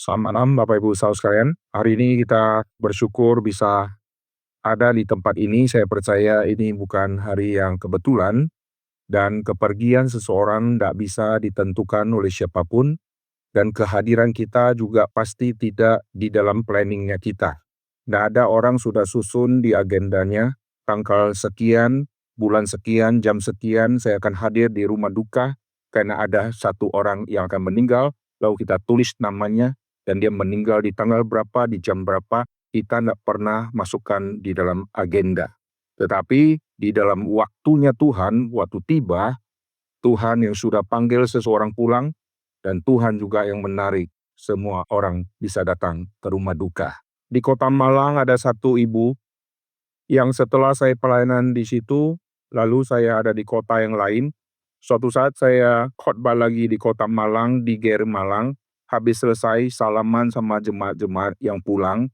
Selamat malam Bapak Ibu saudara sekalian. Hari ini kita bersyukur bisa ada di tempat ini. Saya percaya ini bukan hari yang kebetulan dan kepergian seseorang tidak bisa ditentukan oleh siapapun dan kehadiran kita juga pasti tidak di dalam planningnya kita. Tidak ada orang sudah susun di agendanya, tanggal sekian, bulan sekian, jam sekian, saya akan hadir di rumah duka karena ada satu orang yang akan meninggal, lalu kita tulis namanya, dan dia meninggal di tanggal berapa, di jam berapa, kita tidak pernah masukkan di dalam agenda. Tetapi di dalam waktunya Tuhan, waktu tiba, Tuhan yang sudah panggil seseorang pulang, dan Tuhan juga yang menarik semua orang bisa datang ke rumah duka. Di Kota Malang ada satu ibu yang setelah saya pelayanan di situ, lalu saya ada di kota yang lain. Suatu saat saya khotbah lagi di Kota Malang, di GR Malang, habis selesai salaman sama jemaat-jemaat yang pulang,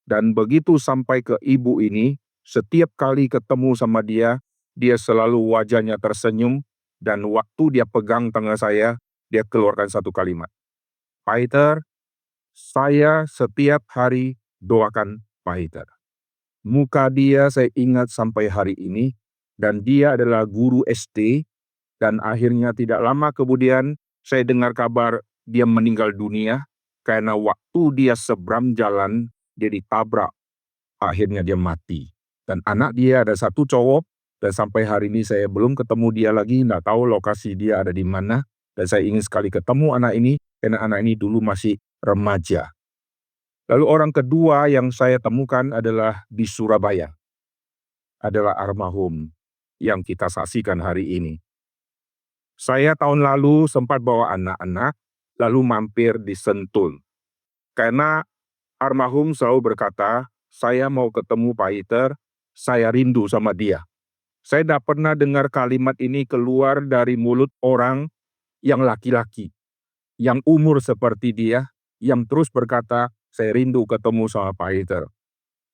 dan begitu sampai ke ibu ini, setiap kali ketemu sama dia selalu wajahnya tersenyum, dan waktu dia pegang tangan saya, dia keluarkan satu kalimat. Peter, saya setiap hari doakan Peter. Muka dia saya ingat sampai hari ini, dan dia adalah guru SD, dan akhirnya tidak lama kemudian saya dengar kabar dia meninggal dunia, karena waktu dia seberang jalan, dia ditabrak, akhirnya dia mati. Dan anak dia ada satu cowok, dan sampai hari ini saya belum ketemu dia lagi, nggak tahu lokasi dia ada di mana, dan saya ingin sekali ketemu anak ini, karena anak ini dulu masih remaja. Lalu orang kedua yang saya temukan adalah di Surabaya. Adalah almarhum yang kita saksikan hari ini. Saya tahun lalu sempat bawa anak-anak, lalu mampir di Sentul. Karena almarhum selalu berkata, saya mau ketemu Peter, saya rindu sama dia. Saya tidak pernah dengar kalimat ini keluar dari mulut orang yang laki-laki, yang umur seperti dia, yang terus berkata, saya rindu ketemu sama Peter.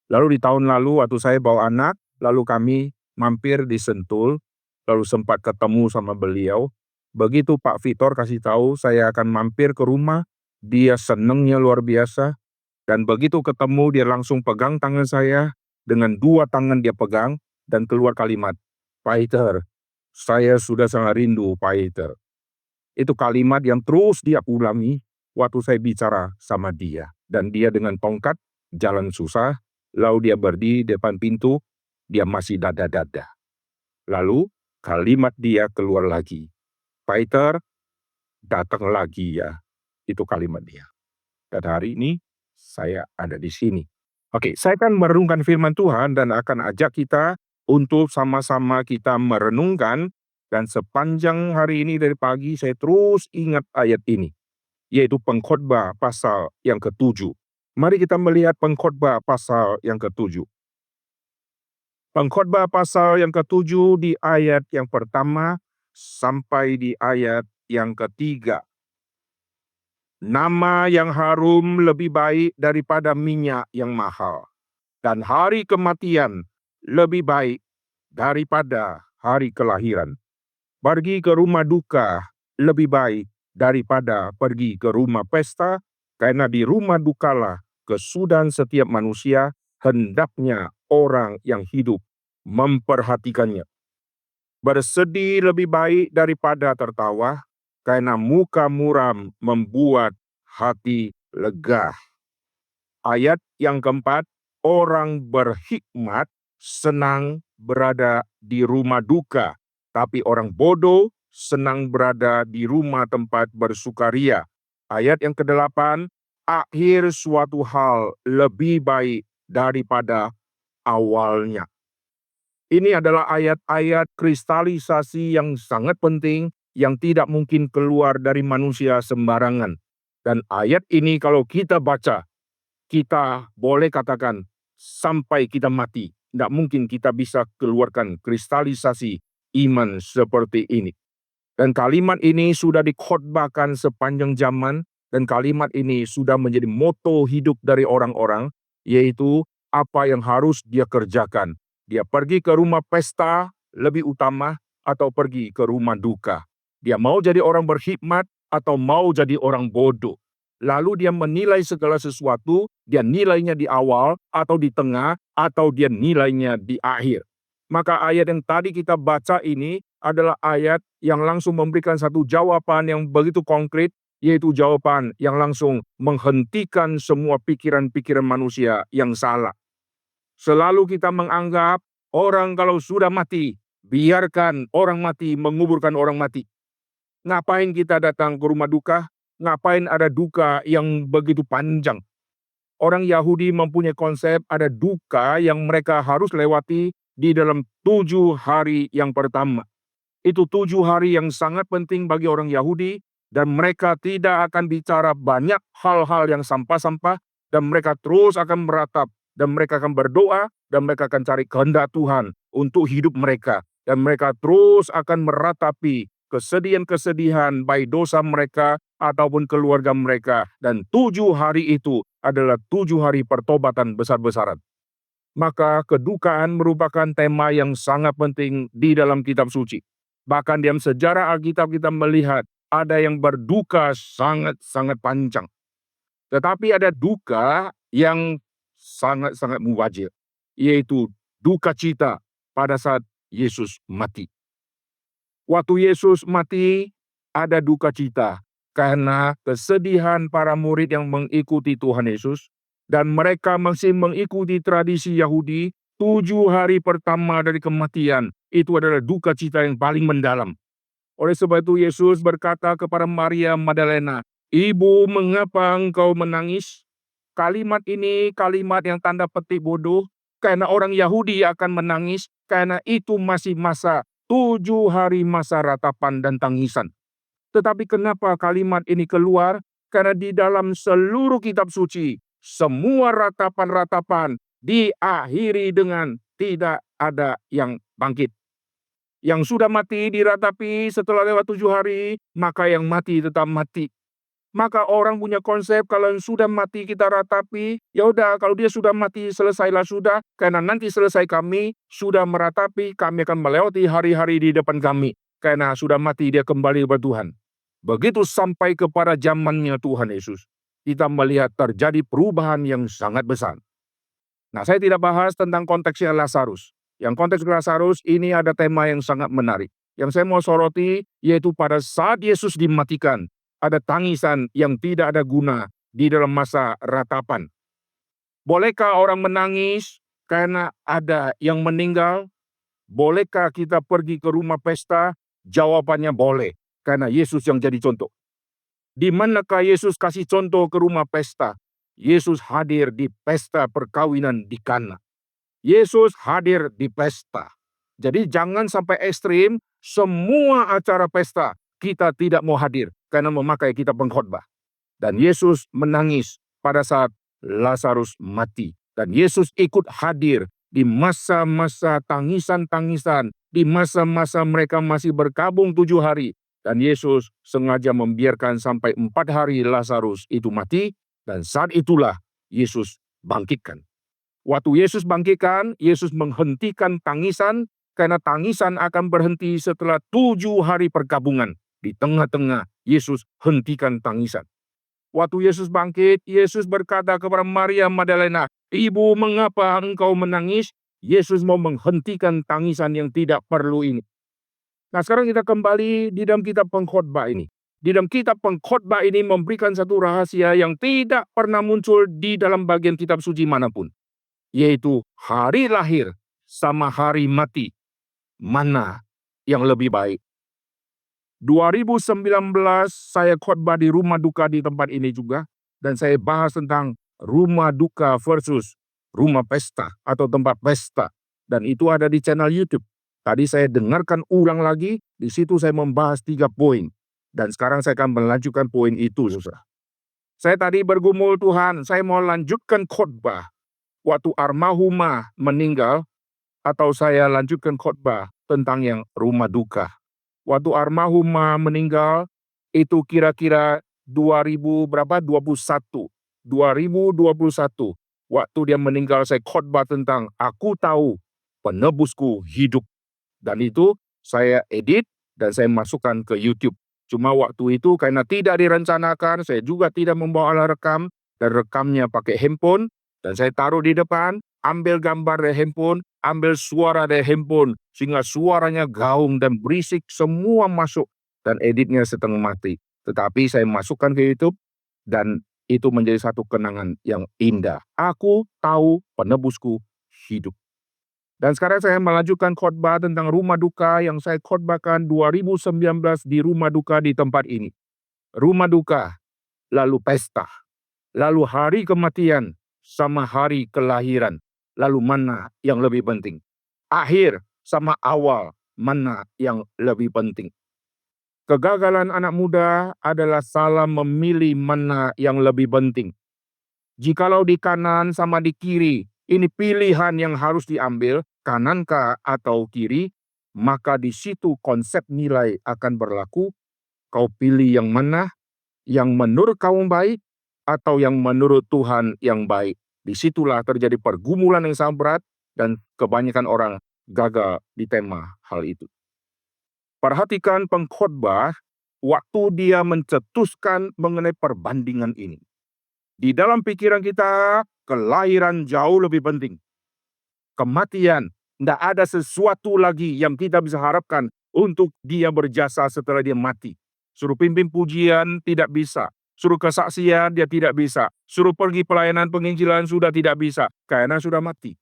Lalu di tahun lalu waktu saya bawa anak, lalu kami mampir di Sentul, lalu sempat ketemu sama beliau. Begitu Pak Vitor kasih tahu saya akan mampir ke rumah, dia senangnya luar biasa. Dan begitu ketemu dia langsung pegang tangan saya, dengan dua tangan dia pegang, dan keluar kalimat, Peter, saya sudah sangat rindu Peter. Itu kalimat yang terus dia ulangi waktu saya bicara sama dia. Dan dia dengan tongkat, jalan susah, lalu dia berdiri depan pintu, dia masih dada-dada. Lalu kalimat dia keluar lagi. Peter, datang lagi ya. Itu kalimat dia. Dan hari ini saya ada di sini. Oke, saya akan merenungkan firman Tuhan dan akan ajak kita untuk sama-sama kita merenungkan. Dan sepanjang hari ini dari pagi saya terus ingat ayat ini, yaitu Pengkhotbah pasal yang ke-7. Mari kita melihat Pengkhotbah pasal yang ke-7. Pengkhotbah pasal yang ke-7 di ayat yang pertama sampai di ayat yang ketiga. Nama yang harum lebih baik daripada minyak yang mahal, dan hari kematian lebih baik daripada hari kelahiran. Pergi ke rumah duka lebih baik daripada pergi ke rumah pesta, karena di rumah dukalah kesudahan setiap manusia, hendaknya orang yang hidup memperhatikannya. Bersedih lebih baik daripada tertawa, karena muka muram membuat hati lega. Ayat yang keempat, orang berhikmat senang berada di rumah duka, tapi orang bodoh senang berada di rumah tempat bersukaria. Ayat yang ke-8, akhir suatu hal lebih baik daripada awalnya. Ini adalah ayat-ayat kristalisasi yang sangat penting, yang tidak mungkin keluar dari manusia sembarangan. Dan ayat ini kalau kita baca, kita boleh katakan sampai kita mati, tidak mungkin kita bisa keluarkan kristalisasi iman seperti ini. Dan kalimat ini sudah dikhotbahkan sepanjang zaman, dan kalimat ini sudah menjadi moto hidup dari orang-orang, yaitu apa yang harus dia kerjakan. Dia pergi ke rumah pesta lebih utama atau pergi ke rumah duka. Dia mau jadi orang berhikmat atau mau jadi orang bodoh. Lalu dia menilai segala sesuatu, dia nilainya di awal, atau di tengah, atau dia nilainya di akhir. Maka ayat yang tadi kita baca ini adalah ayat yang langsung memberikan satu jawaban yang begitu konkret, yaitu jawaban yang langsung menghentikan semua pikiran-pikiran manusia yang salah. Selalu kita menganggap orang kalau sudah mati, biarkan orang mati menguburkan orang mati. Ngapain kita datang ke rumah duka? Ngapain ada duka yang begitu panjang? Orang Yahudi mempunyai konsep ada duka yang mereka harus lewati di dalam 7 hari yang pertama. Itu 7 hari yang sangat penting bagi orang Yahudi, dan mereka tidak akan bicara banyak hal-hal yang sampah-sampah, dan mereka terus akan meratap, dan mereka akan berdoa, dan mereka akan cari kehendak Tuhan untuk hidup mereka. Dan mereka terus akan meratapi kesedihan-kesedihan baik dosa mereka ataupun keluarga mereka. Dan 7 hari itu adalah 7 hari pertobatan besar-besaran. Maka kedukaan merupakan tema yang sangat penting di dalam kitab suci. Bahkan dalam sejarah Alkitab kita melihat ada yang berduka sangat-sangat panjang. Tetapi ada duka yang sangat-sangat mubazir, yaitu duka cita pada saat Yesus mati. Waktu Yesus mati, ada duka cita karena kesedihan para murid yang mengikuti Tuhan Yesus, dan mereka masih mengikuti tradisi Yahudi. 7 hari pertama dari kematian itu adalah duka cita yang paling mendalam. Oleh sebab itu Yesus berkata kepada Maria Magdalena, "Ibu, mengapa engkau menangis?" Kalimat ini kalimat yang tanda petik bodoh, karena orang Yahudi akan menangis karena itu masih masa 7 hari masa ratapan dan tangisan. Tetapi kenapa kalimat ini keluar? Karena di dalam seluruh kitab suci, semua ratapan-ratapan diakhiri dengan tidak ada yang bangkit. Yang sudah mati diratapi setelah lewat 7 hari, maka yang mati tetap mati. Maka orang punya konsep kalau yang sudah mati kita ratapi, ya udah kalau dia sudah mati selesailah sudah, karena nanti selesai kami sudah meratapi, kami akan melewati hari-hari di depan kami. Karena sudah mati dia kembali kepada Tuhan. Begitu sampai kepada zamannya Tuhan Yesus, kita melihat terjadi perubahan yang sangat besar. Nah, saya tidak bahas tentang konteksnya Lazarus. Yang konteks Lazarus ini ada tema yang sangat menarik. Yang saya mau soroti yaitu pada saat Yesus dimatikan, ada tangisan yang tidak ada guna di dalam masa ratapan. Bolehkah orang menangis karena ada yang meninggal? Bolehkah kita pergi ke rumah pesta? Jawabannya boleh, karena Yesus yang jadi contoh. Di manakah Yesus kasih contoh ke rumah pesta? Yesus hadir di pesta perkawinan di Kana. Yesus hadir di pesta. Jadi jangan sampai ekstrim, semua acara pesta kita tidak mau hadir karena memakai kitab pengkhotbah. Dan Yesus menangis pada saat Lazarus mati. Dan Yesus ikut hadir di masa-masa tangisan-tangisan, di masa-masa mereka masih berkabung 7 hari. Dan Yesus sengaja membiarkan sampai 4 hari Lazarus itu mati, dan saat itulah Yesus bangkitkan. Waktu Yesus bangkitkan, Yesus menghentikan tangisan, karena tangisan akan berhenti setelah 7 hari perkabungan. Di tengah-tengah, Yesus hentikan tangisan. Waktu Yesus bangkit, Yesus berkata kepada Maria Magdalena, "Ibu, mengapa engkau menangis?" Yesus mau menghentikan tangisan yang tidak perlu ini. Nah, sekarang kita kembali di dalam kitab pengkhotbah ini. Di dalam kitab pengkhotbah ini memberikan satu rahasia yang tidak pernah muncul di dalam bagian kitab suci manapun, yaitu hari lahir sama hari mati. Mana yang lebih baik? 2019 saya khotbah di rumah duka di tempat ini juga, dan saya bahas tentang rumah duka versus rumah pesta atau tempat pesta, dan itu ada di channel YouTube. Tadi saya dengarkan ulang lagi, di situ saya membahas 3 poin, dan sekarang saya akan melanjutkan poin itu, saudara. Saya tadi bergumul, Tuhan, saya mau lanjutkan khotbah waktu almarhumah meninggal, atau saya lanjutkan khotbah tentang yang rumah duka. Waktu almarhumah meninggal itu kira-kira 2021. Waktu dia meninggal saya khotbah tentang aku tahu penebusku hidup. Dan itu saya edit dan saya masukkan ke YouTube. Cuma waktu itu karena tidak direncanakan, saya juga tidak membawa alat rekam, dan rekamnya pakai handphone, dan saya taruh di depan, ambil gambar dari handphone, ambil suara dari handphone, sehingga suaranya gaung dan berisik, semua masuk, dan editnya setengah mati. Tetapi saya masukkan ke YouTube, dan itu menjadi satu kenangan yang indah. Aku tahu penebusku hidup. Dan sekarang saya melanjutkan khotbah tentang rumah duka yang saya khotbahkan 2019 di rumah duka di tempat ini. Rumah duka, lalu pesta, lalu hari kematian, sama hari kelahiran. Lalu mana yang lebih penting? Akhir sama awal, mana yang lebih penting? Kegagalan anak muda adalah salah memilih mana yang lebih penting. Jikalau di kanan sama di kiri, ini pilihan yang harus diambil, kanankah atau kiri, maka di situ konsep nilai akan berlaku. Kau pilih yang mana, yang menurut kamu baik, atau yang menurut Tuhan yang baik. Disitulah terjadi pergumulan yang sangat berat, dan kebanyakan orang gagal di tema hal itu. Perhatikan pengkhotbah waktu dia mencetuskan mengenai perbandingan ini. Di dalam pikiran kita, kelahiran jauh lebih penting. Kematian, tidak ada sesuatu lagi yang kita bisa harapkan untuk dia berjasa setelah dia mati. Suruh pimpin pujian, tidak bisa. Suruh kesaksian, dia tidak bisa. Suruh pergi pelayanan penginjilan, sudah tidak bisa. Karena sudah mati.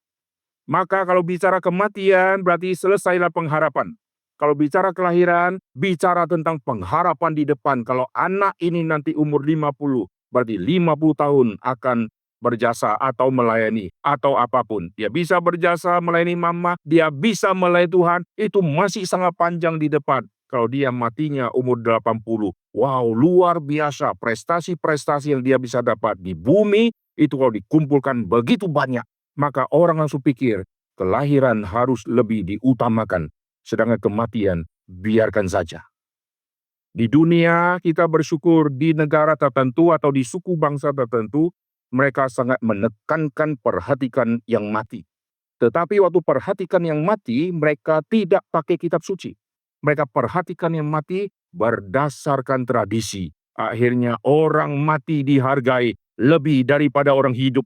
Maka kalau bicara kematian, berarti selesailah pengharapan. Kalau bicara kelahiran, bicara tentang pengharapan di depan. Kalau anak ini nanti umur 50, berarti 50 tahun akan berjasa atau melayani atau apapun. Dia bisa berjasa melayani mama, dia bisa melayani Tuhan, itu masih sangat panjang di depan. Kalau dia matinya umur 80, wow, luar biasa prestasi-prestasi yang dia bisa dapat di bumi, itu kalau dikumpulkan begitu banyak, maka orang langsung pikir kelahiran harus lebih diutamakan, sedangkan kematian biarkan saja. Di dunia kita bersyukur di negara tertentu atau di suku bangsa tertentu, mereka sangat menekankan perhatikan yang mati. Tetapi waktu perhatikan yang mati, mereka tidak pakai kitab suci. Mereka perhatikan yang mati berdasarkan tradisi. Akhirnya orang mati dihargai lebih daripada orang hidup.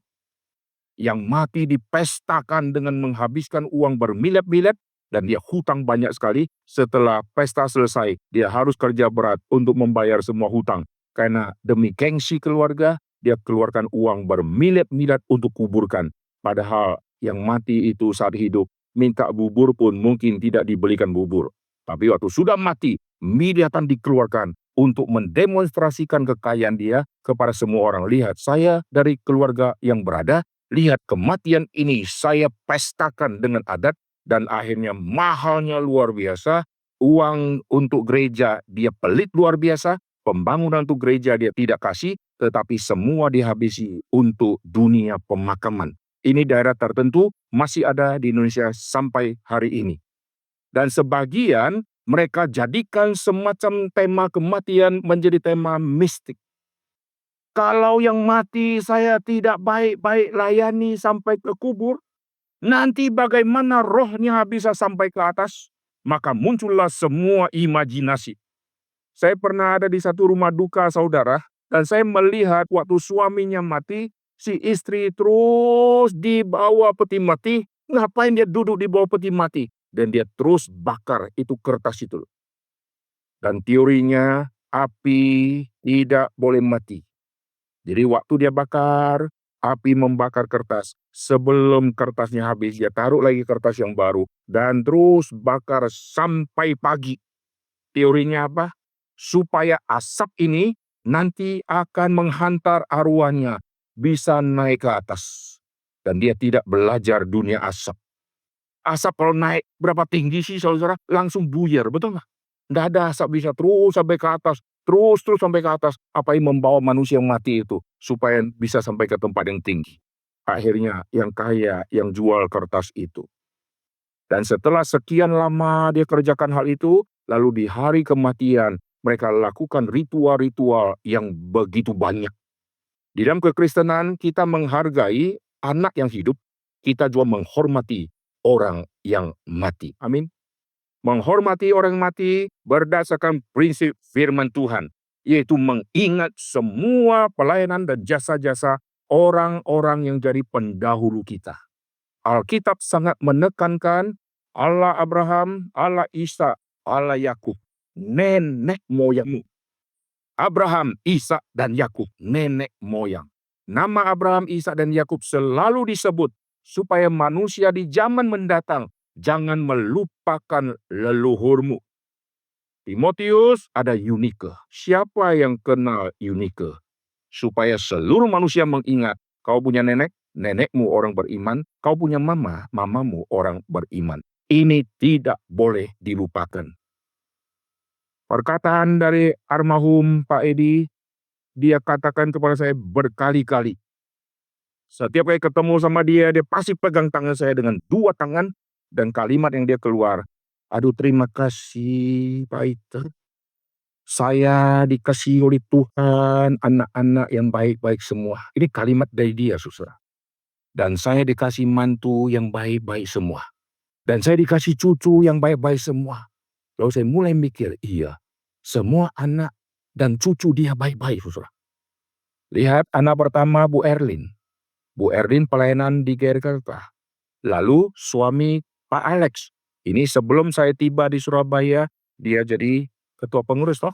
Yang mati dipestakan dengan menghabiskan uang bermiliar-miliar, dan dia hutang banyak sekali. Setelah pesta selesai, dia harus kerja berat untuk membayar semua hutang. Karena demi gengsi keluarga, dia keluarkan uang bermiliar-miliar untuk kuburkan. Padahal yang mati itu saat hidup, minta bubur pun mungkin tidak dibelikan bubur. Tapi waktu sudah mati, miliatan dikeluarkan untuk mendemonstrasikan kekayaan dia kepada semua orang. Lihat, saya dari keluarga yang berada, lihat kematian ini saya pestakan dengan adat, dan akhirnya mahalnya luar biasa. Uang untuk gereja dia pelit luar biasa, pembangunan untuk gereja dia tidak kasih, tetapi semua dihabisi untuk dunia pemakaman. Ini daerah tertentu masih ada di Indonesia sampai hari ini. Dan sebagian mereka jadikan semacam tema kematian menjadi tema mistik. Kalau yang mati saya tidak baik-baik layani sampai ke kubur, nanti bagaimana rohnya bisa sampai ke atas? Maka muncullah semua imajinasi. Saya pernah ada di satu rumah duka saudara, dan saya melihat waktu suaminya mati, si istri terus dibawa peti mati. Ngapain dia duduk di bawah peti mati? Dan dia terus bakar itu kertas itu. Dan teorinya, api tidak boleh mati. Jadi waktu dia bakar, api membakar kertas. Sebelum kertasnya habis, dia taruh lagi kertas yang baru. Dan terus bakar sampai pagi. Teorinya apa? Supaya asap ini nanti akan menghantar arwahnya. Bisa naik ke atas. Dan dia tidak belajar dunia asap. Asap kalau naik berapa tinggi sih saudara? Langsung buyar, betul nggak? Nggak ada asap bisa terus sampai ke atas. Terus sampai ke atas. Apa yang membawa manusia yang mati itu? Supaya bisa sampai ke tempat yang tinggi. Akhirnya yang kaya yang jual kertas itu. Dan setelah sekian lama dia kerjakan hal itu, lalu di hari kematian mereka lakukan ritual-ritual yang begitu banyak. Di dalam kekristenan kita menghargai anak yang hidup, kita juga menghormati orang yang mati. Amin. menghormati orang mati berdasarkan prinsip firman Tuhan, yaitu mengingat semua pelayanan dan jasa-jasa orang-orang yang jadi pendahulu kita. Alkitab sangat menekankan Allah Abraham, Allah Ishak, Allah Yakub, nenek moyangmu. Abraham, Ishak, dan Yakub, nenek moyang. Nama Abraham, Ishak, dan Yakub selalu disebut supaya manusia di zaman mendatang jangan melupakan leluhurmu. Timotius, ada Eunike. Siapa yang kenal Eunike? Supaya seluruh manusia mengingat, kau punya nenek, nenekmu orang beriman, kau punya mama, mamamu orang beriman. Ini tidak boleh dilupakan. Perkataan dari almarhum Pak Edi, dia katakan kepada saya berkali-kali. Setiap kali ketemu sama dia pasti pegang tangan saya dengan dua tangan, dan kalimat yang dia keluar, aduh terima kasih Pak Ita. Saya dikasih oleh Tuhan anak-anak yang baik-baik semua. Ini kalimat dari dia, saudara. Dan saya dikasih mantu yang baik-baik semua. Dan saya dikasih cucu yang baik-baik semua. Lalu saya mulai mikir, iya, semua anak dan cucu dia baik-baik, saudara. Lihat anak pertama Bu Erlin. Bu Erlin pelayanan di Jakarta. Lalu suami Pak Alex. Ini sebelum saya tiba di Surabaya, dia jadi ketua pengurus toh.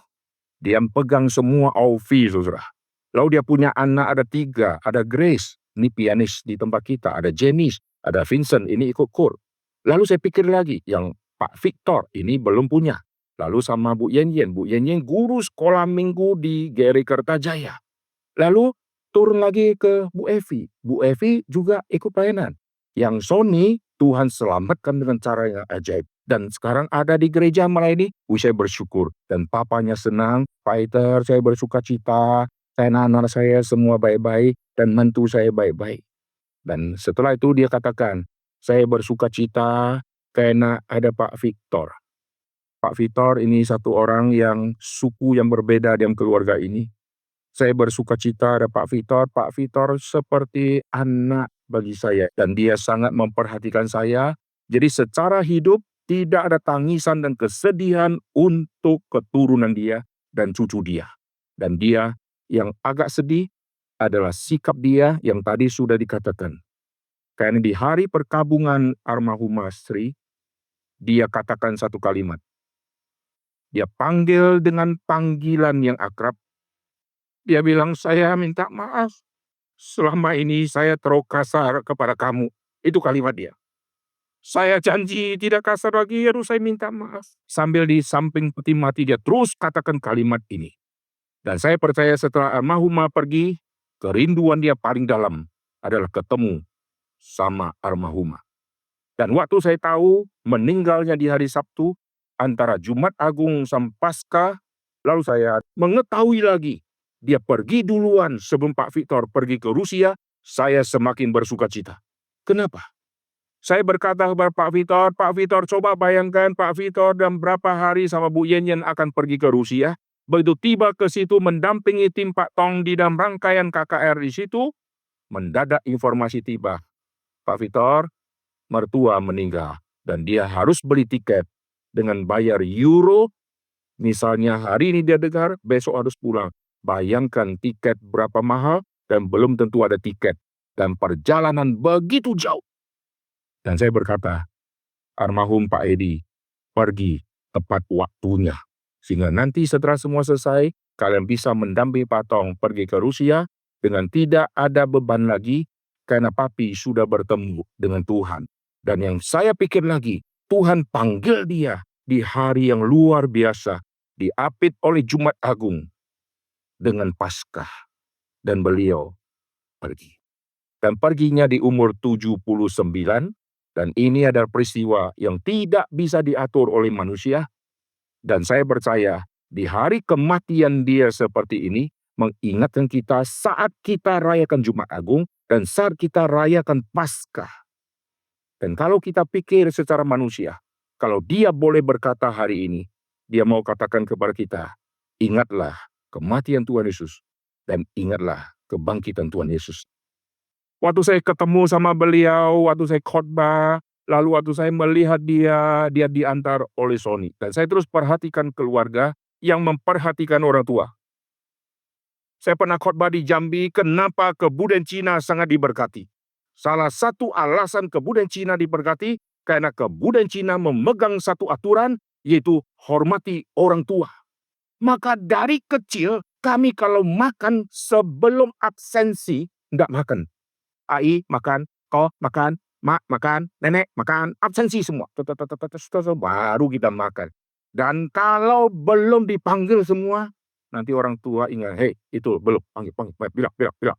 Dia pegang semua OV, saudara. Lalu dia punya anak ada 3, ada Grace, ini pianis di tempat kita, ada Janice, ada Vincent, ini ikut kor. Lalu saya pikir lagi, yang Pak Victor, ini belum punya. Lalu sama Bu Yen Yen guru sekolah minggu di GRI Kertajaya. Lalu turun lagi ke Bu Evi juga ikut pelayanan. Yang Sony, Tuhan selamatkan dengan cara yang ajaib. Dan sekarang ada di gereja melayani, saya bersyukur. Dan papanya senang, Peter, saya bersuka cita, anak-anak saya semua baik-baik, dan mentu saya baik-baik. Dan setelah itu dia katakan, saya bersuka cita karena ada Pak Victor. Pak Victor ini satu orang yang suku yang berbeda dalam keluarga ini. Saya bersuka cita ada Pak Victor. Pak Victor seperti anak bagi saya. Dan dia sangat memperhatikan saya. Jadi secara hidup tidak ada tangisan dan kesedihan untuk keturunan dia dan cucu dia. Dan dia yang agak sedih adalah sikap dia yang tadi sudah dikatakan. Karena di hari perkabungan almarhumah Sri, dia katakan satu kalimat. Dia panggil dengan panggilan yang akrab. Dia bilang, saya minta maaf. Selama ini saya terlalu kasar kepada kamu. Itu kalimat dia. Saya janji tidak kasar lagi, aduh saya minta maaf. Sambil di samping peti mati dia terus katakan kalimat ini. Dan saya percaya setelah almarhumah pergi, kerinduan dia paling dalam adalah ketemu sama almarhumah. Dan waktu saya tahu meninggalnya di hari Sabtu, antara Jumat Agung sampai Paskah, lalu saya mengetahui lagi, dia pergi duluan sebelum Pak Victor pergi ke Rusia, saya semakin bersuka cita. Kenapa? Saya berkata kepada Pak Victor, coba bayangkan Pak Victor dan berapa hari sama Bu Yen akan pergi ke Rusia. Begitu tiba ke situ mendampingi tim Pak Tong di dalam rangkaian KKR di situ, mendadak informasi tiba. Pak Victor, mertua meninggal dan dia harus beli tiket dengan bayar euro. Misalnya hari ini dia dengar, besok harus pulang. Bayangkan tiket berapa mahal dan belum tentu ada tiket. Dan perjalanan begitu jauh. Dan saya berkata, almarhum Pak Edi pergi tepat waktunya. Sehingga nanti setelah semua selesai, kalian bisa mendampingi Pak Tong pergi ke Rusia dengan tidak ada beban lagi karena papi sudah bertemu dengan Tuhan. Dan yang saya pikir lagi, Tuhan panggil dia di hari yang luar biasa, diapit oleh Jumat Agung dengan Paskah. Dan beliau pergi. Dan perginya di umur 79, dan ini adalah peristiwa yang tidak bisa diatur oleh manusia. Dan saya percaya di hari kematian dia seperti ini, mengingatkan kita saat kita rayakan Jumat Agung, dan saat kita rayakan Paskah. Dan kalau kita pikir secara manusia, kalau dia boleh berkata hari ini, dia mau katakan kepada kita, ingatlah kematian Tuhan Yesus, dan ingatlah kebangkitan Tuhan Yesus. Waktu saya ketemu sama beliau, waktu saya khotbah, Lalu waktu saya melihat dia diantar oleh Sony. Dan saya terus perhatikan keluarga yang memperhatikan orang tua. Saya pernah khotbah di Jambi, kenapa kebudayaan Cina sangat diberkati. Salah satu alasan kebudayaan Cina diberkati, karena kebudayaan Cina memegang satu aturan, yaitu hormati orang tua. Maka dari kecil, kami kalau makan sebelum absensi, nggak makan. Ai makan, ko makan, mak makan, nenek makan, absensi semua. Baru kita makan. Dan kalau belum dipanggil semua, nanti orang tua ingat, hei itu belum, panggil, bilang.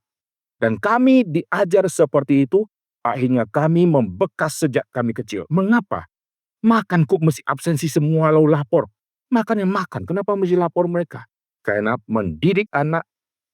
Dan kami diajar seperti itu, akhirnya kami membekas sejak kami kecil. Mengapa? Makan kok mesti absensi semua lalu lapor. Makan yang makan, kenapa mesti lapor mereka? Karena mendidik anak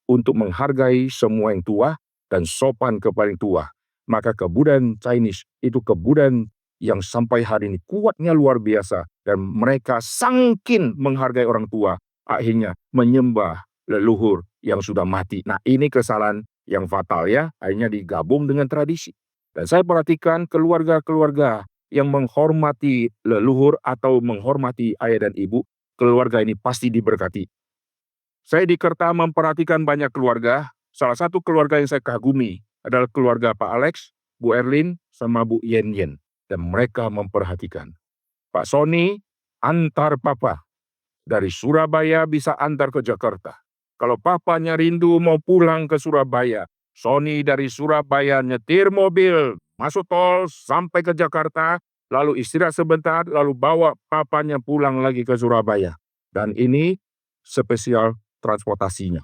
untuk menghargai semua yang tua dan sopan kepada yang tua. Maka kebudayaan Chinese itu kebudayaan yang sampai hari ini kuatnya luar biasa. Dan mereka sangkin menghargai orang tua, akhirnya menyembah leluhur yang sudah mati. Nah, ini kesalahan yang fatal ya, akhirnya digabung dengan tradisi. Dan saya perhatikan keluarga-keluarga yang menghormati leluhur atau menghormati ayah dan ibu, keluarga ini pasti diberkati. Saya di Kerta memperhatikan banyak keluarga. Salah satu keluarga yang saya kagumi adalah keluarga Pak Alex, Bu Erlin, sama Bu Yen Yen. Dan mereka memperhatikan. Pak Sony antar papa. Dari Surabaya bisa antar ke Jakarta. Kalau papanya rindu mau pulang ke Surabaya, Sony dari Surabaya nyetir mobil, masuk tol sampai ke Jakarta, lalu istirahat sebentar, lalu bawa papanya pulang lagi ke Surabaya. Dan ini spesial transportasinya.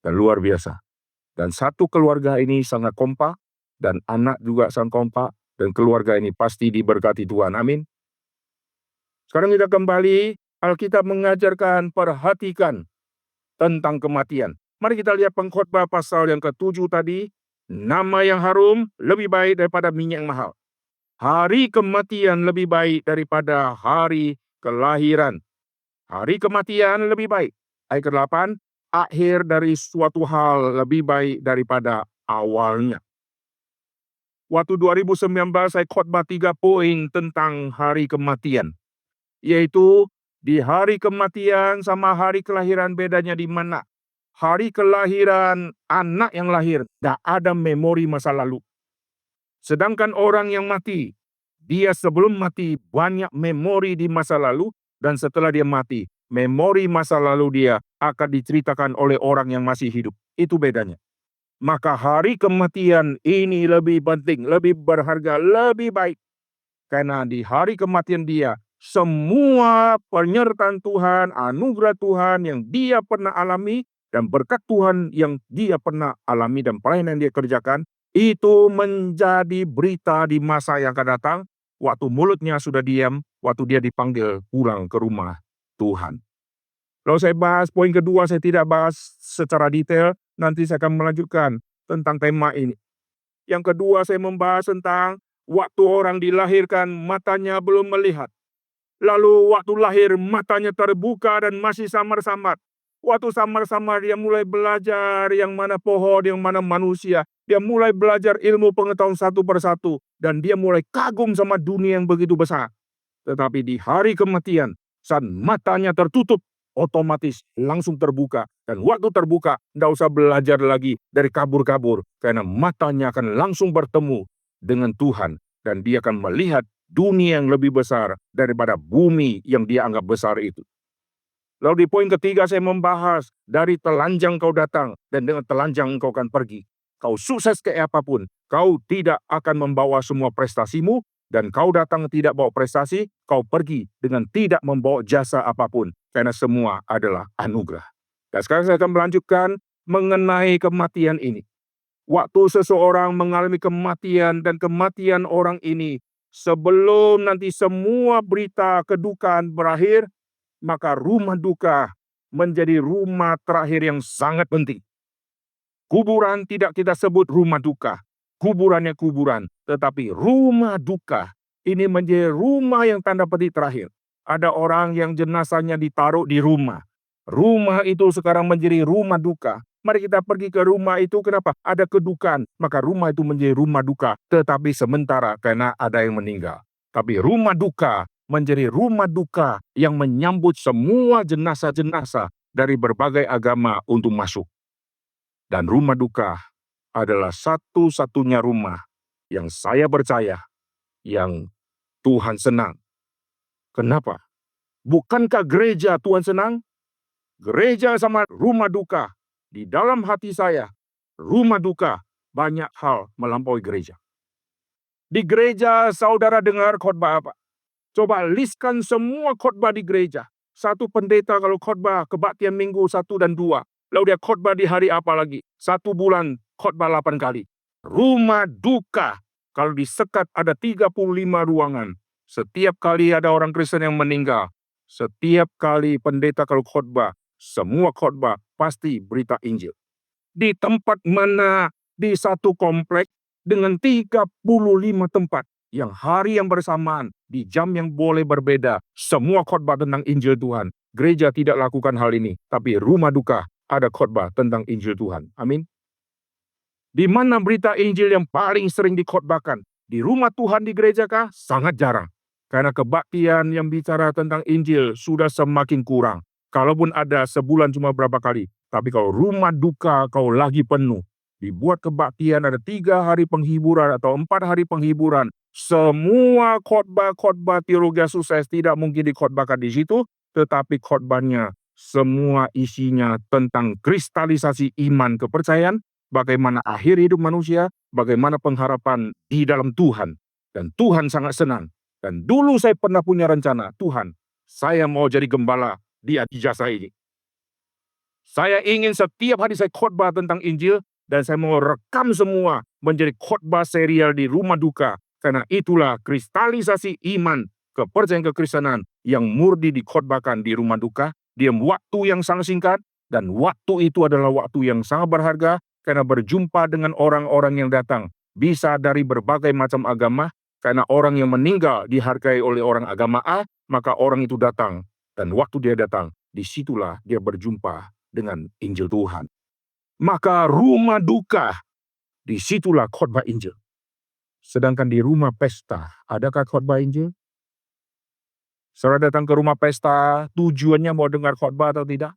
Dan luar biasa. Dan satu keluarga ini sangat kompak, dan anak juga sangat kompak, dan keluarga ini pasti diberkati Tuhan. Amin. Sekarang kita kembali, Alkitab mengajarkan perhatikan tentang kematian. Mari kita lihat pengkhotbah pasal yang ke-7 tadi. Nama yang harum lebih baik daripada minyak yang mahal. Hari kematian lebih baik daripada hari kelahiran. Hari kematian lebih baik. Ayat ke-8, akhir dari suatu hal lebih baik daripada awalnya. Waktu 2019 saya khotbah 3 poin tentang hari kematian. Yaitu di hari kematian sama hari kelahiran bedanya di mana? Hari kelahiran anak yang lahir, tidak ada memori masa lalu. Sedangkan orang yang mati, dia sebelum mati banyak memori di masa lalu, dan setelah dia mati, memori masa lalu dia akan diceritakan oleh orang yang masih hidup. Itu bedanya. Maka hari kematian ini lebih penting, lebih berharga, lebih baik. Karena di hari kematian dia, semua penyertaan Tuhan, anugerah Tuhan yang dia pernah alami, dan berkat Tuhan yang dia pernah alami dan pelayanan yang dia kerjakan, itu menjadi berita di masa yang akan datang, waktu mulutnya sudah diam, waktu dia dipanggil pulang ke rumah Tuhan. Kalau saya bahas poin kedua, saya tidak bahas secara detail, nanti saya akan melanjutkan tentang tema ini. Yang kedua, saya membahas tentang waktu orang dilahirkan, matanya belum melihat. Lalu waktu lahir, matanya terbuka dan masih samar-samar. Waktu samar-samar, dia mulai belajar yang mana pohon, yang mana manusia. Dia mulai belajar ilmu pengetahuan satu persatu. Dan dia mulai kagum sama dunia yang begitu besar. Tetapi di hari kematian, saat matanya tertutup, otomatis langsung terbuka. Dan waktu terbuka, tidak usah belajar lagi dari kabur-kabur. Karena matanya akan langsung bertemu dengan Tuhan. Dan dia akan melihat dunia yang lebih besar daripada bumi yang dia anggap besar itu. Lalu di poin ketiga saya membahas dari telanjang kau datang dan dengan telanjang engkau akan pergi. Kau sukses kayak apapun, kau tidak akan membawa semua prestasimu, dan kau datang tidak bawa prestasi, kau pergi dengan tidak membawa jasa apapun, karena semua adalah anugerah. Dan sekarang saya akan melanjutkan mengenai kematian ini. Waktu seseorang mengalami kematian dan kematian orang ini, sebelum nanti semua berita kedukaan berakhir, maka rumah duka menjadi rumah terakhir yang sangat penting. Kuburan tidak kita sebut rumah duka. Kuburannya kuburan. Tetapi rumah duka ini menjadi rumah yang tanda petik terakhir. Ada orang yang jenazahnya ditaruh di rumah. Rumah itu sekarang menjadi rumah duka. Mari kita pergi ke rumah itu, kenapa? Ada kedukaan, maka rumah itu menjadi rumah duka, tetapi sementara karena ada yang meninggal. Tapi rumah duka menjadi rumah duka yang menyambut semua jenazah-jenazah dari berbagai agama untuk masuk. Dan rumah duka adalah satu-satunya rumah yang saya percaya yang Tuhan senang. Kenapa? Bukankah gereja Tuhan senang? Gereja sama rumah duka. Di dalam hati saya, rumah duka banyak hal melampaui gereja. Di gereja saudara dengar khotbah apa? Coba listkan semua khotbah di gereja. Satu pendeta kalau khotbah kebaktian minggu 1 dan 2. Lalu dia khotbah di hari apa lagi? 1 bulan khotbah 8 kali. Rumah duka. Kalau disekat ada 35 ruangan. Setiap kali ada orang Kristen yang meninggal. Setiap kali pendeta kalau khotbah. Semua khotbah pasti berita Injil. Di tempat mana? Di satu komplek dengan 35 tempat. Yang hari yang bersamaan, di jam yang boleh berbeda, semua khotbah tentang Injil Tuhan. Gereja tidak lakukan hal ini, tapi rumah duka ada khotbah tentang Injil Tuhan. Amin. Di mana berita Injil yang paling sering dikhotbahkan? Di rumah Tuhan di gereja kah? Sangat jarang. Karena kebaktian yang bicara tentang Injil sudah semakin kurang. Kalaupun ada sebulan cuma berapa kali. Tapi kalau rumah duka kau lagi penuh, dibuat kebaktian ada 3 hari penghiburan atau 4 hari penghiburan. Semua khotbah-khotbah teologi sukses tidak mungkin dikhotbahkan di situ, tetapi khotbahnya semua isinya tentang kristalisasi iman kepercayaan, bagaimana akhir hidup manusia, bagaimana pengharapan di dalam Tuhan. Dan Tuhan sangat senang. Dan dulu saya pernah punya rencana, Tuhan, saya mau jadi gembala di Adijasa ini. Saya ingin setiap hari saya khotbah tentang Injil, dan saya mau rekam semua menjadi khotbah serial di rumah duka. Karena itulah kristalisasi iman, kepercayaan kekristenan yang murni dikhotbahkan di rumah duka, di waktu yang sangat singkat, dan waktu itu adalah waktu yang sangat berharga, karena berjumpa dengan orang-orang yang datang, bisa dari berbagai macam agama, karena orang yang meninggal dihargai oleh orang agama A, maka orang itu datang, dan waktu dia datang, disitulah dia berjumpa dengan Injil Tuhan. Maka rumah duka, disitulah khotbah Injil. Sedangkan di rumah pesta, adakah khotbah Injil? Saudara datang ke rumah pesta, tujuannya mau dengar khotbah atau tidak?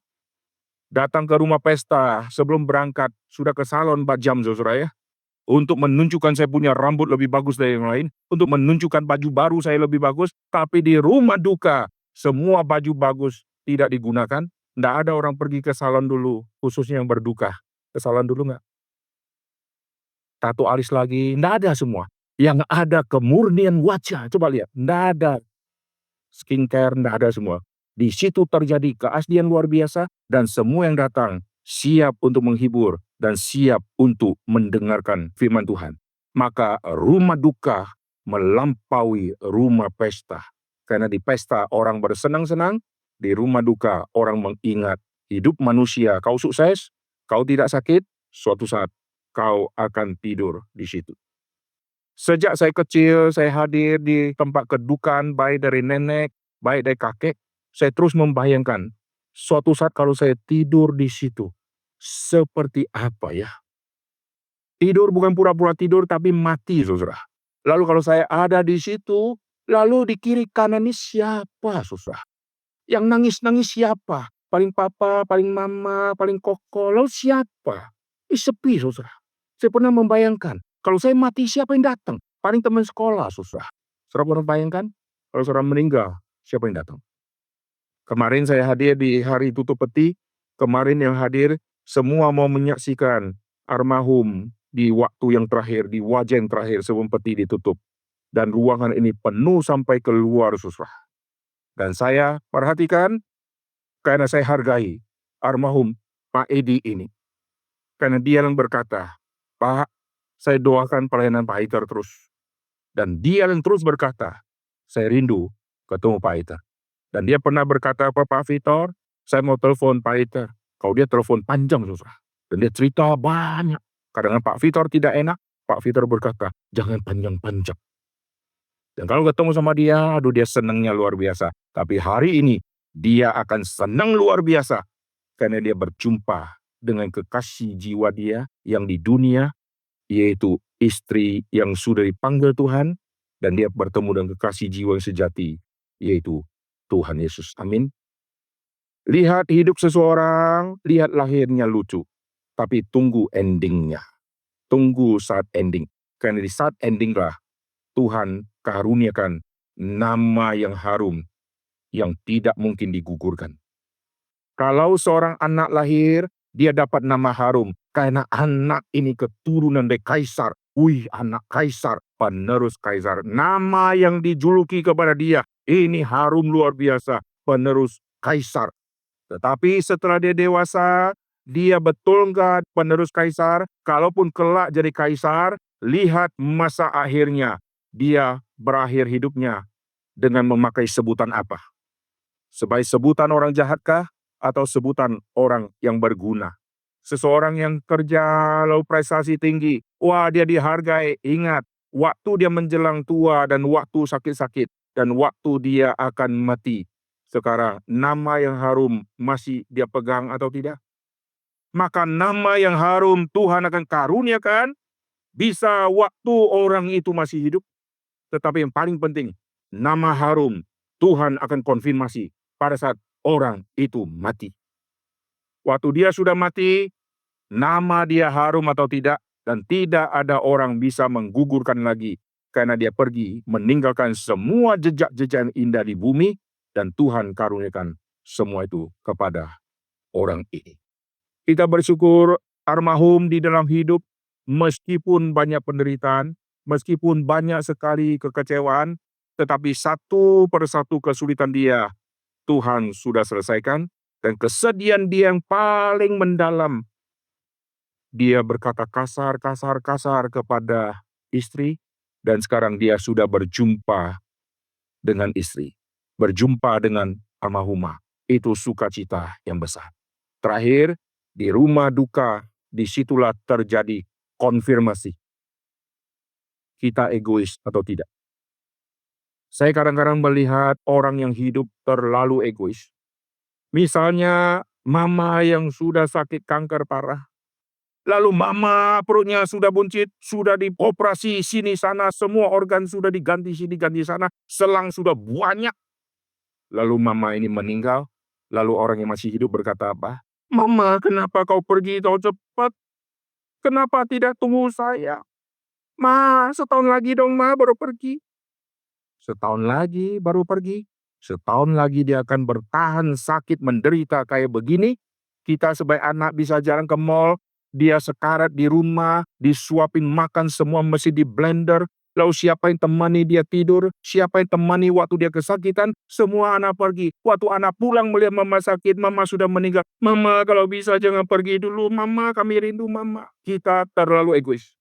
Datang ke rumah pesta, sebelum berangkat, sudah ke salon 4 jam, saudara ya. Untuk menunjukkan saya punya rambut lebih bagus dari yang lain, untuk menunjukkan baju baru saya lebih bagus, tapi di rumah duka, semua baju bagus tidak digunakan. Tidak ada orang pergi ke salon dulu, khususnya yang berduka. Ke salon dulu nggak? Tato alis lagi, tidak ada semua. Yang ada kemurnian wajah, coba lihat, tidak ada skincare, tidak ada semua. Di situ terjadi keaslian luar biasa, dan semua yang datang siap untuk menghibur dan siap untuk mendengarkan firman Tuhan. Maka rumah duka melampaui rumah pesta. Karena di pesta orang bersenang-senang, di rumah duka orang mengingat hidup manusia. Kau sukses, kau tidak sakit, suatu saat kau akan tidur di situ. Sejak saya kecil, saya hadir di tempat kedukaan, baik dari nenek, baik dari kakek, saya terus membayangkan, suatu saat kalau saya tidur di situ, seperti apa ya? Tidur bukan pura-pura tidur, tapi mati, saudara. Lalu kalau saya ada di situ, lalu di kiri kanan ini siapa, saudara? Yang nangis-nangis siapa? Paling papa, paling mama, paling koko, lalu siapa? Sepi, saudara. Saya pernah membayangkan, kalau saya mati siapa yang datang? Paling teman sekolah, saudara. Saudara pernah bayangkan? Kalau saudara meninggal, siapa yang datang? Kemarin saya hadir di hari tutup peti. Kemarin yang hadir, semua mau menyaksikan almarhum di waktu yang terakhir, di wajah yang terakhir sebelum peti ditutup. Dan ruangan ini penuh sampai keluar, saudara. Dan saya perhatikan, karena saya hargai almarhum Pak Edi ini. Karena dia yang berkata, Pak, saya doakan pelayanan Pak Iter terus. Dan dia yang terus berkata, saya rindu ketemu Pak Iter. Dan dia pernah berkata, Pak Vitor, saya mau telepon Pak Iter. Kalau dia telepon panjang, saudara. Dan dia cerita banyak. Kadang Pak Vitor tidak enak, Pak Vitor berkata, jangan panjang-panjang. Dan kalau ketemu sama dia, aduh dia senangnya luar biasa. Tapi hari ini, dia akan senang luar biasa. Karena dia berjumpa dengan kekasih jiwa dia yang di dunia, yaitu istri yang sudah dipanggil Tuhan, dan dia bertemu dengan kekasih jiwa yang sejati, yaitu Tuhan Yesus. Amin. Lihat hidup seseorang, lihat lahirnya lucu, tapi tunggu endingnya. Tunggu saat ending. Karena di saat endinglah Tuhan karuniakan nama yang harum yang tidak mungkin digugurkan. Kalau seorang anak lahir, dia dapat nama harum karena anak ini keturunan dari kaisar. Wih, anak kaisar, penerus kaisar. Nama yang dijuluki kepada dia, ini harum luar biasa, penerus kaisar. Tetapi setelah dia dewasa, dia betul nggak penerus kaisar? Kalaupun kelak jadi kaisar, lihat masa akhirnya. Dia berakhir hidupnya dengan memakai sebutan apa? Sebagai sebutan orang jahatkah? Atau sebutan orang yang berguna? Seseorang yang kerja lalu prestasi tinggi, wah dia dihargai. Ingat, waktu dia menjelang tua dan waktu sakit-sakit, dan waktu dia akan mati. Sekarang, nama yang harum masih dia pegang atau tidak? Maka nama yang harum Tuhan akan karuniakan, bisa waktu orang itu masih hidup. Tetapi yang paling penting, nama harum Tuhan akan konfirmasi pada saat orang itu mati. Waktu dia sudah mati, nama dia harum atau tidak, dan tidak ada orang bisa menggugurkan lagi. Karena dia pergi meninggalkan semua jejak-jejak yang indah di bumi, dan Tuhan karuniakan semua itu kepada orang ini. Kita bersyukur almarhum di dalam hidup, meskipun banyak penderitaan, meskipun banyak sekali kekecewaan, tetapi satu persatu kesulitan dia, Tuhan sudah selesaikan, dan kesedihan dia yang paling mendalam, dia berkata kasar kepada istri, dan sekarang dia sudah berjumpa dengan istri, berjumpa dengan almarhumah. Itu sukacita yang besar. Terakhir, di rumah duka, disitulah terjadi konfirmasi. Kita egois atau tidak? Saya kadang-kadang melihat orang yang hidup terlalu egois. Misalnya, mama yang sudah sakit kanker parah. Lalu mama perutnya sudah buncit, sudah dioperasi sini sana, semua organ sudah diganti sini ganti sana, selang sudah banyak. Lalu mama ini meninggal, lalu orang yang masih hidup berkata apa? Mama, kenapa kau pergi kau cepat? Kenapa tidak tunggu saya? Ma, setahun lagi dong ma baru pergi. Setahun lagi baru pergi. Setahun lagi dia akan bertahan sakit menderita kayak begini. Kita sebagai anak bisa jalan ke mall, dia sekarat di rumah, disuapin makan semua mesti di blender. Lalu siapa yang temani dia tidur, siapa yang temani waktu dia kesakitan, semua anak pergi. Waktu anak pulang melihat mama sakit, mama sudah meninggal. Mama kalau bisa jangan pergi dulu, mama kami rindu mama. Kita terlalu egois.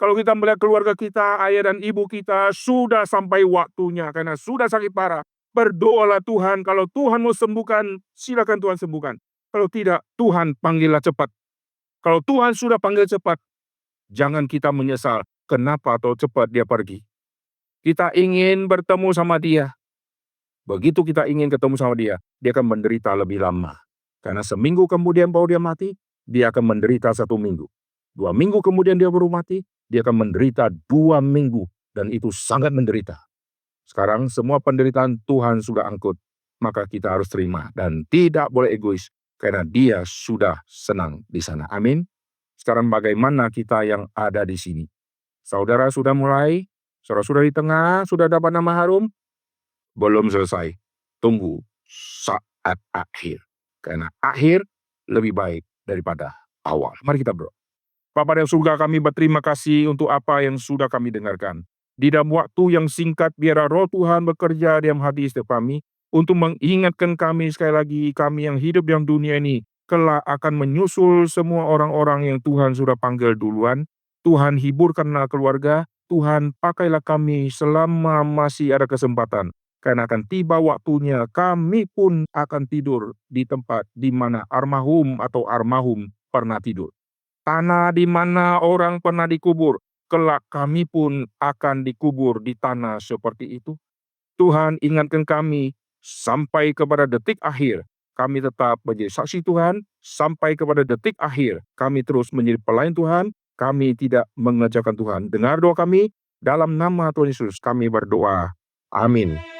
Kalau kita melihat keluarga kita, ayah dan ibu kita sudah sampai waktunya karena sudah sakit parah. Berdoalah Tuhan, kalau Tuhan mau sembuhkan, silakan Tuhan sembuhkan. Kalau tidak, Tuhan panggillah cepat. Kalau Tuhan sudah panggil cepat, jangan kita menyesal kenapa atau cepat dia pergi. Kita ingin bertemu sama dia. Begitu kita ingin ketemu sama dia akan menderita lebih lama. Karena seminggu kemudian baru dia mati, dia akan menderita 1 minggu. 2 minggu kemudian dia baru mati, dia akan menderita 2 minggu. Dan itu sangat menderita. Sekarang semua penderitaan Tuhan sudah angkut. Maka kita harus terima dan tidak boleh egois. Karena dia sudah senang di sana. Amin. Sekarang bagaimana kita yang ada di sini? Saudara sudah mulai? Saudara sudah di tengah? Sudah dapat nama harum? Belum selesai. Tunggu saat akhir. Karena akhir lebih baik daripada awal. Mari kita berdoa. Bapa di surga, kami berterima kasih untuk apa yang sudah kami dengarkan. Di dalam waktu yang singkat, biarlah roh Tuhan bekerja di dalam hati setiap kami, untuk mengingatkan kami sekali lagi, kami yang hidup dalam dunia ini, kelak akan menyusul semua orang-orang yang Tuhan sudah panggil duluan. Tuhan hiburkanlah keluarga, Tuhan pakailah kami selama masih ada kesempatan. Karena akan tiba waktunya, kami pun akan tidur di tempat di mana almarhum atau almarhum pernah tidur. Tanah di mana orang pernah dikubur, kelak kami pun akan dikubur di tanah seperti itu. Tuhan ingatkan kami sampai kepada detik akhir, kami tetap menjadi saksi Tuhan sampai kepada detik akhir. Kami terus menjadi pelayan Tuhan, kami tidak mengecewakan Tuhan. Dengar doa kami, dalam nama Tuhan Yesus kami berdoa. Amin.